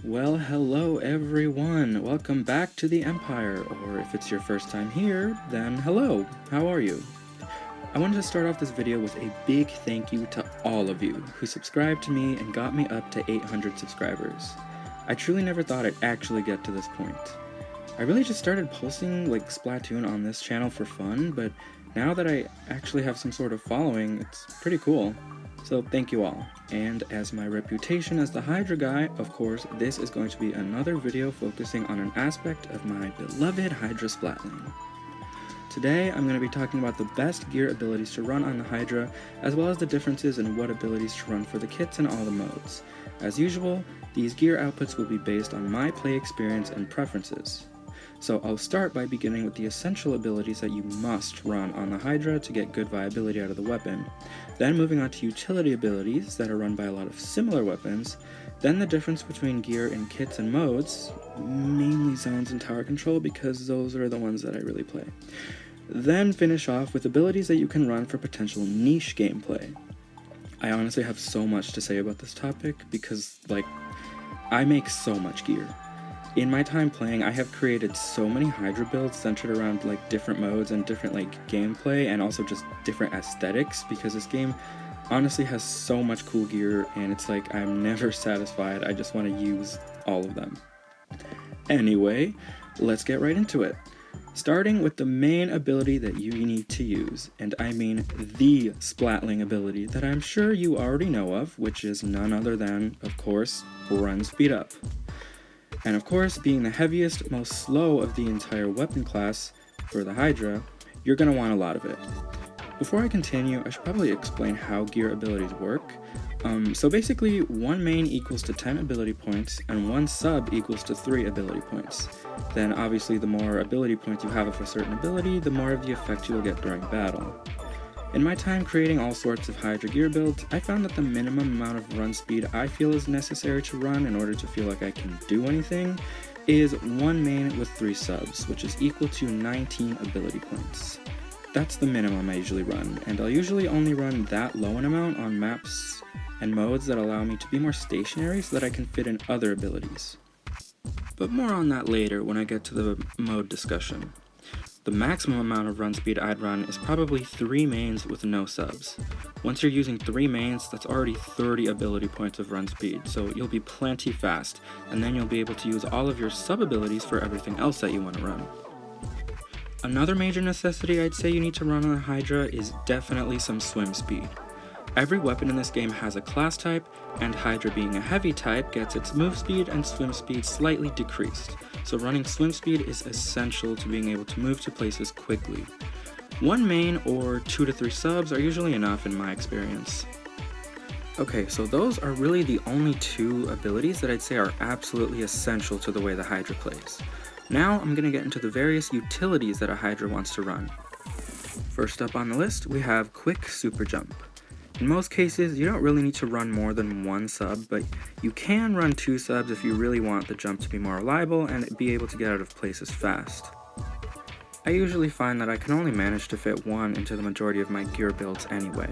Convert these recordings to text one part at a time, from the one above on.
Well, hello everyone! Welcome back to the Empire, or if it's your first time here, then hello! How are you? I wanted to start off this video with a big thank you to all of you who subscribed to me and got me up to 800 subscribers. I truly never thought I'd actually get to this point. I really just started posting like Splatoon on this channel for fun, but now that I actually have some sort of following, it's pretty cool. So thank you all. And as my reputation as the Hydra guy, of course, this is going to be another video focusing on an aspect of my beloved Hydra Splatling. Today, I'm going to be talking about the best gear abilities to run on the Hydra, as well as the differences in what abilities to run for the kits and all the modes. As usual, these gear outputs will be based on my play experience and preferences. So I'll start by beginning with the essential abilities that you must run on the Hydra to get good viability out of the weapon, then moving on to utility abilities that are run by a lot of similar weapons, then the difference between gear in kits and modes, mainly zones and tower control because those are the ones that I really play. Then finish off with abilities that you can run for potential niche gameplay. I honestly have so much to say about this topic because, I make so much gear. In my time playing, I have created so many Hydra builds centered around different modes and different gameplay and also just different aesthetics because this game honestly has so much cool gear and it's I'm never satisfied. I just want to use all of them. Anyway, let's get right into it. Starting with the main ability that you need to use, and I mean the Splatling ability that I'm sure you already know of, which is none other than, of course, Run Speed Up. And of course, being the heaviest, most slow of the entire weapon class for the Hydra, you're going to want a lot of it. Before I continue, I should probably explain how gear abilities work. So basically, one main equals to 10 ability points, and one sub equals to 3 ability points. Then obviously the more ability points you have of a certain ability, the more of the effect you will get during battle. In my time creating all sorts of Hydra gear builds, I found that the minimum amount of run speed I feel is necessary to run in order to feel like I can do anything is one main with 3 subs, which is equal to 19 ability points. That's the minimum I usually run, and I'll usually only run that low an amount on maps and modes that allow me to be more stationary so that I can fit in other abilities. But more on that later when I get to the mode discussion. The maximum amount of run speed I'd run is probably 3 mains with no subs. Once you're using 3 mains, that's already 30 ability points of run speed, so you'll be plenty fast, and then you'll be able to use all of your sub abilities for everything else that you want to run. Another major necessity I'd say you need to run on a Hydra is definitely some swim speed. Every weapon in this game has a class type, and Hydra being a heavy type gets its move speed and swim speed slightly decreased, so running swim speed is essential to being able to move to places quickly. 1 main or 2 to 3 subs are usually enough in my experience. Okay, so those are really the only 2 abilities that I'd say are absolutely essential to the way the Hydra plays. Now I'm going to get into the various utilities that a Hydra wants to run. First up on the list, we have Quick Super Jump. In most cases, you don't really need to run more than 1 sub, but you can run 2 subs if you really want the jump to be more reliable and be able to get out of places fast. I usually find that I can only manage to fit 1 into the majority of my gear builds anyway.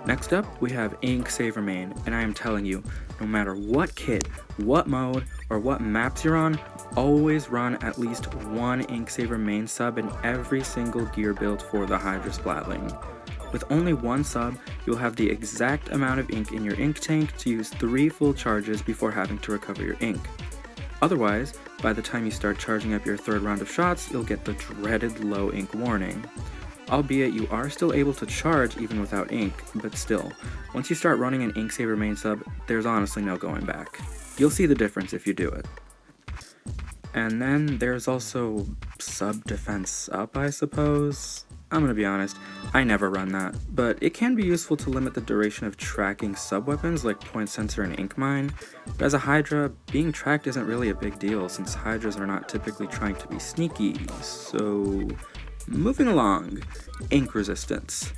Next up, we have Ink Saver Main, and I am telling you, no matter what kit, what mode, or what maps you're on, always run at least 1 Ink Saver Main sub in every single gear build for the Hydra Splatling. With only 1 sub, you'll have the exact amount of ink in your ink tank to use 3 full charges before having to recover your ink. Otherwise, by the time you start charging up your 3rd round of shots, you'll get the dreaded low ink warning. Albeit you are still able to charge even without ink, but still, once you start running an Ink Saver main sub, there's honestly no going back. You'll see the difference if you do it. And then there's also Sub Defense Up, I suppose? I'm gonna be honest, I never run that, but it can be useful to limit the duration of tracking sub-weapons like Point Sensor and Ink Mine, but as a Hydra, being tracked isn't really a big deal since Hydras are not typically trying to be sneaky, so moving along, Ink Resistance.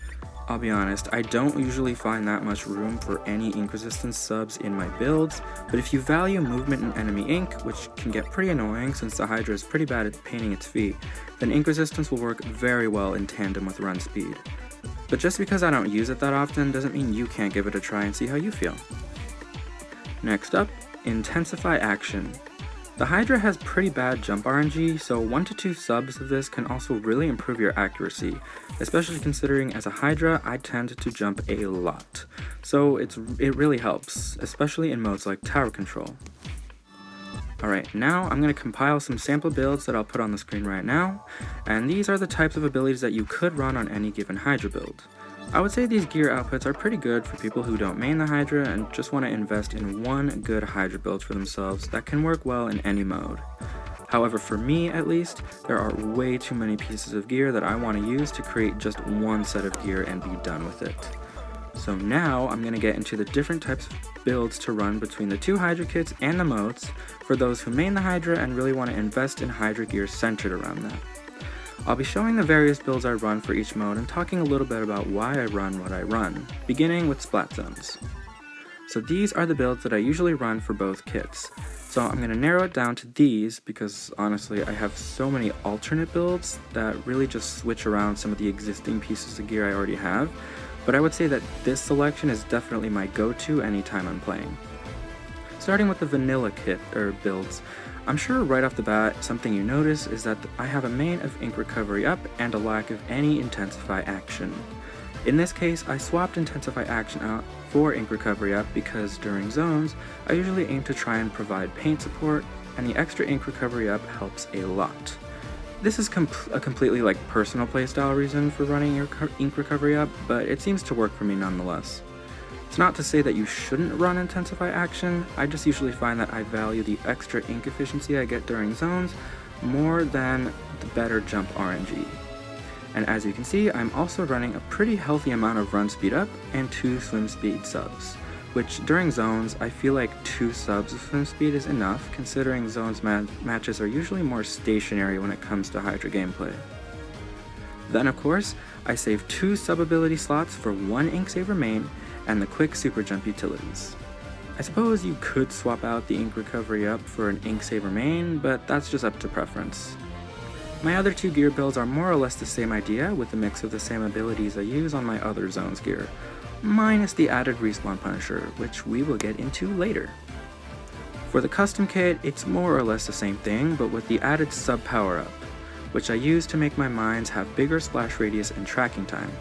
I'll be honest, I don't usually find that much room for any ink resistance subs in my builds, but if you value movement in enemy ink, which can get pretty annoying since the Hydra is pretty bad at painting its feet, then ink resistance will work very well in tandem with run speed. But just because I don't use it that often doesn't mean you can't give it a try and see how you feel. Next up, Intensify Action. The Hydra has pretty bad jump RNG, so 1 to 2 subs of this can also really improve your accuracy, especially considering as a Hydra I tend to jump a lot. So it really helps, especially in modes like Tower Control. Alright, now I'm going to compile some sample builds that I'll put on the screen right now, and these are the types of abilities that you could run on any given Hydra build. I would say these gear outputs are pretty good for people who don't main the Hydra and just want to invest in one good Hydra build for themselves that can work well in any mode. However, for me at least, there are way too many pieces of gear that I want to use to create just one set of gear and be done with it. So now I'm going to get into the different types of builds to run between the two Hydra kits and the modes for those who main the Hydra and really want to invest in Hydra gear centered around that. I'll be showing the various builds I run for each mode and talking a little bit about why I run what I run, beginning with Splat Zones. So these are the builds that I usually run for both kits. So I'm going to narrow it down to these because honestly I have so many alternate builds that really just switch around some of the existing pieces of gear I already have, but I would say that this selection is definitely my go-to anytime I'm playing. Starting with the vanilla kit, or builds, I'm sure right off the bat something you notice is that I have a main of Ink Recovery Up and a lack of any Intensify Action. In this case, I swapped Intensify Action out for Ink Recovery Up because during zones, I usually aim to try and provide paint support, and the extra Ink Recovery Up helps a lot. This is a completely personal playstyle reason for running your Ink Recovery Up, but it seems to work for me nonetheless. It's not to say that you shouldn't run Intensify Action, I just usually find that I value the extra ink efficiency I get during zones more than the better jump RNG. And as you can see, I'm also running a pretty healthy amount of run speed up and 2 swim speed subs, which during zones I feel like 2 subs of swim speed is enough considering zones matches are usually more stationary when it comes to Hydra gameplay. Then of course, I save 2 sub ability slots for 1 Ink Saver main and the quick super jump utilities. I suppose you could swap out the Ink Recovery Up for an Ink Saver main, but that's just up to preference. My other 2 gear builds are more or less the same idea with a mix of the same abilities I use on my other zones gear, minus the added respawn punisher, which we will get into later. For the custom kit, it's more or less the same thing, but with the added sub power up, which I use to make my mines have bigger splash radius and tracking time.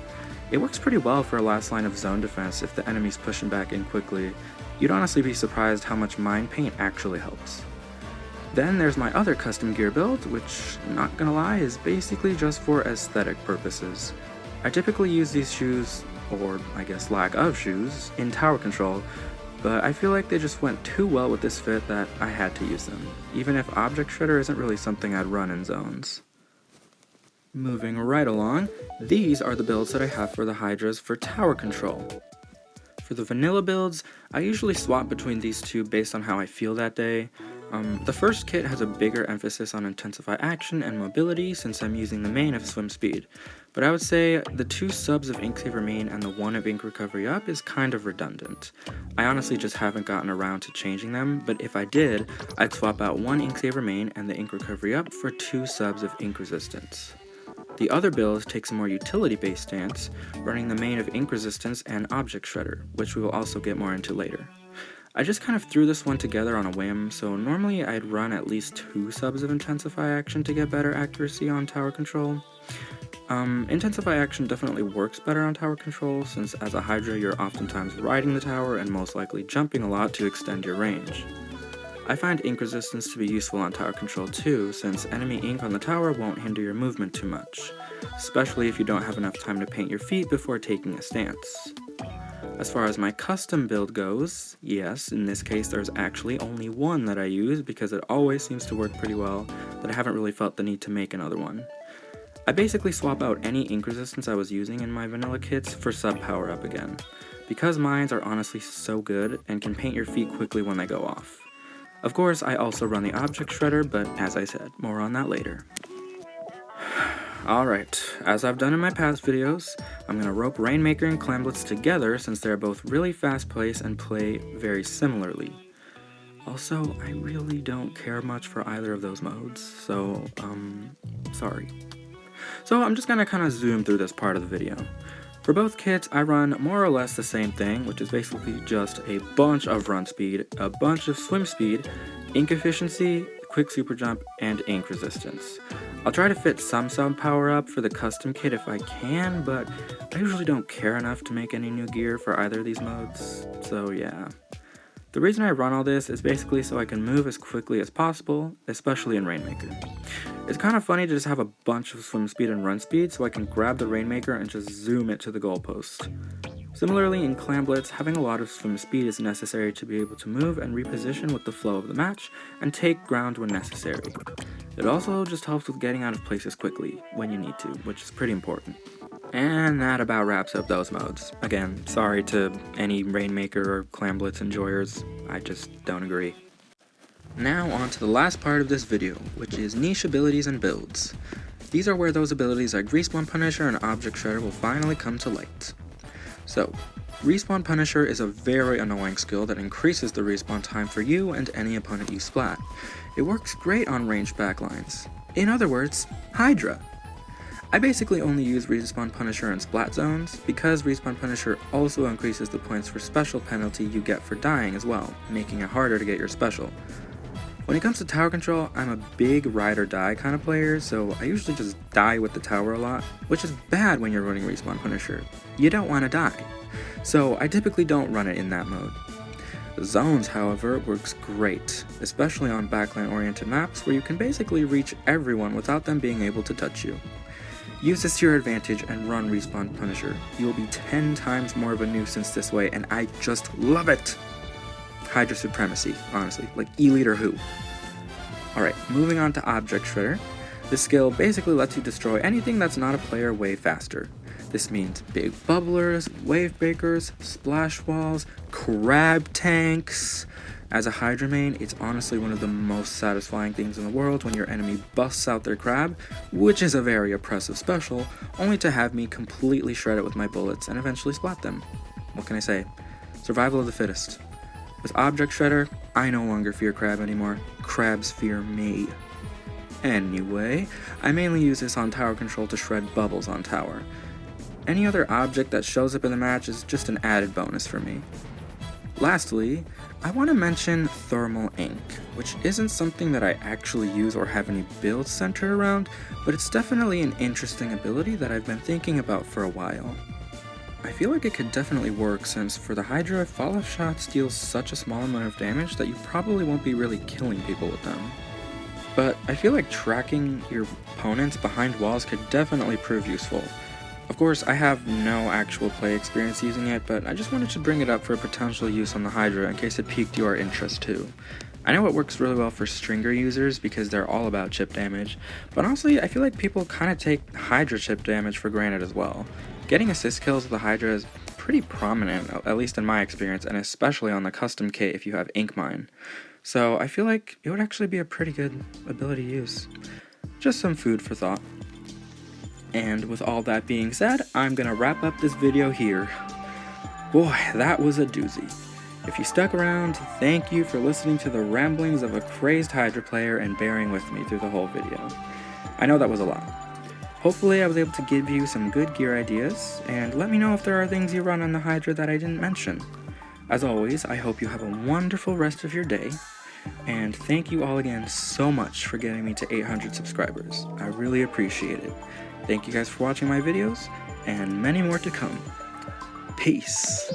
It works pretty well for a last line of zone defense if the enemy's pushing back in quickly. You'd honestly be surprised how much mine paint actually helps. Then there's my other custom gear build, which, not gonna lie, is basically just for aesthetic purposes. I typically use these shoes, or I guess lack of shoes, in Tower Control, but I feel like they just went too well with this fit that I had to use them, even if Object Shredder isn't really something I'd run in zones. Moving right along, these are the builds that I have for the Hydras for Tower Control. For the vanilla builds, I usually swap between these two based on how I feel that day. The first kit has a bigger emphasis on Intensify Action and mobility since I'm using the main of Swim Speed, but I would say the 2 subs of Ink Saver main and the 1 of Ink Recovery Up is kind of redundant. I honestly just haven't gotten around to changing them, but if I did, I'd swap out 1 Ink Saver main and the Ink Recovery Up for 2 subs of Ink Resistance. The other build takes a more utility-based stance, running the main of Ink Resistance and Object Shredder, which we will also get more into later. I just kind of threw this one together on a whim, so normally I'd run at least 2 subs of Intensify Action to get better accuracy on Tower Control. Intensify Action definitely works better on Tower Control, since as a Hydra you're oftentimes riding the tower and most likely jumping a lot to extend your range. I find ink resistance to be useful on tower control too, since enemy ink on the tower won't hinder your movement too much, especially if you don't have enough time to paint your feet before taking a stance. As far as my custom build goes, yes, in this case there's actually only one that I use because it always seems to work pretty well, that I haven't really felt the need to make another one. I basically swap out any ink resistance I was using in my vanilla kits for sub power up again, because mines are honestly so good and can paint your feet quickly when they go off. Of course, I also run the Object Shredder, but as I said, more on that later. Alright, as I've done in my past videos, I'm going to rope Rainmaker and Clamblitz together since they're both really fast-paced and play very similarly. Also, I really don't care much for either of those modes, so, sorry. So I'm just going to kind of zoom through this part of the video. For both kits, I run more or less the same thing, which is basically just a bunch of run speed, a bunch of swim speed, ink efficiency, quick super jump, and ink resistance. I'll try to fit some power up for the custom kit if I can, but I usually don't care enough to make any new gear for either of these modes, so yeah. The reason I run all this is basically so I can move as quickly as possible, especially in Rainmaker. It's kind of funny to just have a bunch of swim speed and run speed so I can grab the Rainmaker and just zoom it to the goalpost. Similarly, in Clan Blitz, having a lot of swim speed is necessary to be able to move and reposition with the flow of the match and take ground when necessary. It also just helps with getting out of places quickly when you need to, which is pretty important. And that about wraps up those modes. Again, sorry to any Rainmaker or Clan Blitz enjoyers, I just don't agree. Now on to the last part of this video, which is niche abilities and builds. These are where those abilities like Respawn Punisher and Object Shredder will finally come to light. So, Respawn Punisher is a very annoying skill that increases the respawn time for you and any opponent you splat. It works great on ranged backlines. In other words, Hydra. I basically only use Respawn Punisher in splat zones, because Respawn Punisher also increases the points for special penalty you get for dying as well, making it harder to get your special. When it comes to tower control, I'm a big ride or die kind of player, so I usually just die with the tower a lot, which is bad when you're running Respawn Punisher. You don't want to die. So I typically don't run it in that mode. Zones, however, works great, especially on backline-oriented maps where you can basically reach everyone without them being able to touch you. Use this to your advantage and run Respawn Punisher. You will be 10 times more of a nuisance this way, and I just love it! Hydra Supremacy, honestly, like Elite or who. Alright, moving on to Object Shredder. This skill basically lets you destroy anything that's not a player way faster. This means big bubblers, wave breakers, splash walls, crab tanks. As a Hydra main, it's honestly one of the most satisfying things in the world when your enemy busts out their crab, which is a very oppressive special, only to have me completely shred it with my bullets and eventually splat them. What can I say? Survival of the fittest. With Object Shredder, I no longer fear crab anymore, crabs fear me. Anyway, I mainly use this on tower control to shred bubbles on tower. Any other object that shows up in the match is just an added bonus for me. Lastly, I want to mention Thermal Ink, which isn't something that I actually use or have any builds centered around, but it's definitely an interesting ability that I've been thinking about for a while. I feel like it could definitely work since for the Hydra, fall-off shots deal such a small amount of damage that you probably won't be really killing people with them. But I feel like tracking your opponents behind walls could definitely prove useful. Of course, I have no actual play experience using it, but I just wanted to bring it up for potential use on the Hydra in case it piqued your interest too. I know it works really well for Stringer users because they're all about chip damage, but honestly, I feel like people kind of take Hydra chip damage for granted as well. Getting assist kills with the Hydra is pretty prominent, at least in my experience, and especially on the custom kit if you have Ink Mine. So I feel like it would actually be a pretty good ability to use. Just some food for thought. And with all that being said, I'm gonna wrap up this video here. Boy, that was a doozy. If you stuck around, thank you for listening to the ramblings of a crazed Hydra player and bearing with me through the whole video. I know that was a lot. Hopefully I was able to give you some good gear ideas, and let me know if there are things you run on the Hydra that I didn't mention. As always, I hope you have a wonderful rest of your day, and thank you all again so much for getting me to 800 subscribers. I really appreciate it. Thank you guys for watching my videos, and many more to come. Peace.